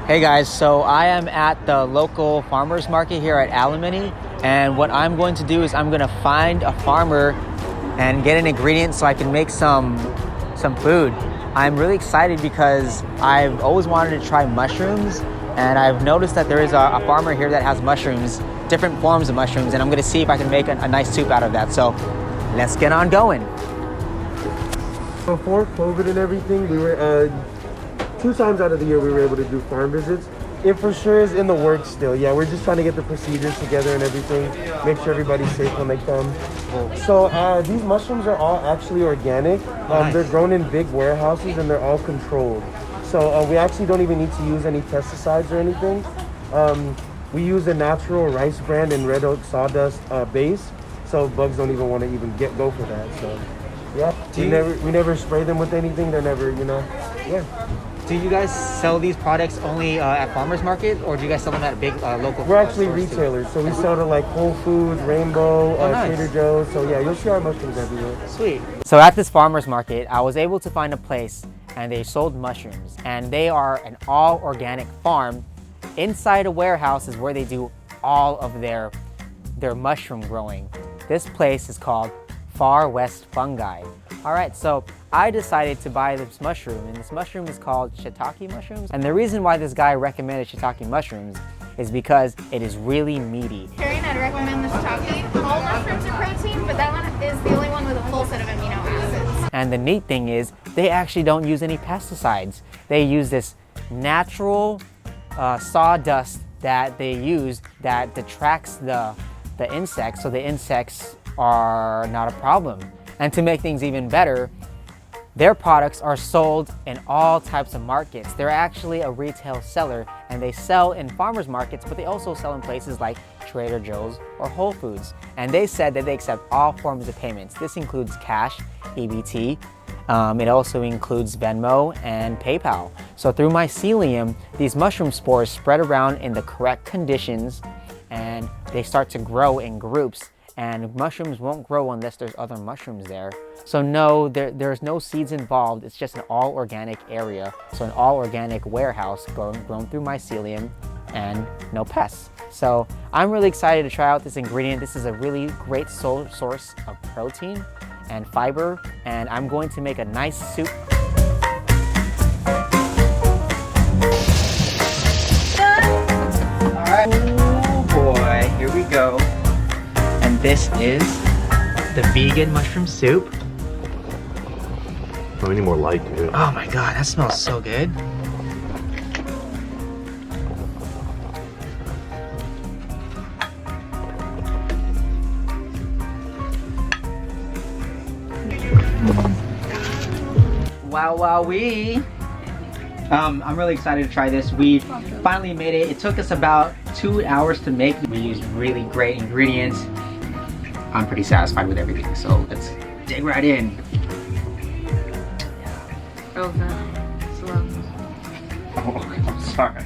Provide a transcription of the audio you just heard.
Hey guys, so I am at the local farmers market here at Alemany, and what I'm going to do is I'm going to find a farmer and get an ingredient so I can make some food. I'm really excited because I've always wanted to try mushrooms, and I've noticed that there is a farmer here that has mushrooms, different forms of mushrooms, and I'm going to see if I can make a nice soup out of that. So let's get on going. Before COVID and everything, we were 2 times out of the year we were able to do farm visits. It for sure is in the works still. Yeah, we're just trying to get the procedures together and everything, make sure everybody's safe when they come. So these mushrooms are all actually organic. They're grown in big warehouses and they're all controlled. So we actually don't even need to use any pesticides or anything. We use a natural rice bran and red oak sawdust base, so bugs don't even want to even go for that. So yeah, we never spray them with anything. They're never, yeah. Do you guys sell these products only at farmers market, or do you guys sell them at big local? We're actually retailers, so we sell to like Whole Foods, Rainbow, Trader Joe's. So yeah, you'll see our mushrooms everywhere. Sweet. So at this farmers market, I was able to find a place, and they sold mushrooms, and they are an all organic farm. Inside a warehouse is where they do all of their mushroom growing. This place is called Far West Fungi. All right, so I decided to buy this mushroom, and this mushroom is called Shiitake mushrooms. And the reason why this guy recommended Shiitake mushrooms is because it is really meaty. Karen, I'd recommend the shiitake. All mushrooms are protein, but that one is the only one with a full set of amino acids. And the neat thing is, they actually don't use any pesticides. They use this natural sawdust that they use that detracts the insects, so the insects are not a problem. And to make things even better, their products are sold in all types of markets. They're actually a retail seller, and they sell in farmers markets, but they also sell in places like Trader Joe's or Whole Foods. And they said that they accept all forms of payments. This includes cash, EBT. It also includes Venmo and PayPal. So through mycelium, these mushroom spores spread around in the correct conditions, and they start to grow in groups. And mushrooms won't grow unless there's other mushrooms there. So no, there's no seeds involved. It's just an all organic area. So an all organic warehouse grown through mycelium and no pests. So I'm really excited to try out this ingredient. This is a really great source of protein and fiber. And I'm going to make a nice soup. All right, oh boy, here we go. And this is the vegan mushroom soup. Oh, we need more light, dude. Oh my god, that smells so good. Wow, wowee. I'm really excited to try this. We finally made it. It took us about 2 hours to make. We used really great ingredients. I'm pretty satisfied with everything, so let's dig right in. Over. Slow. Oh, I'm sorry.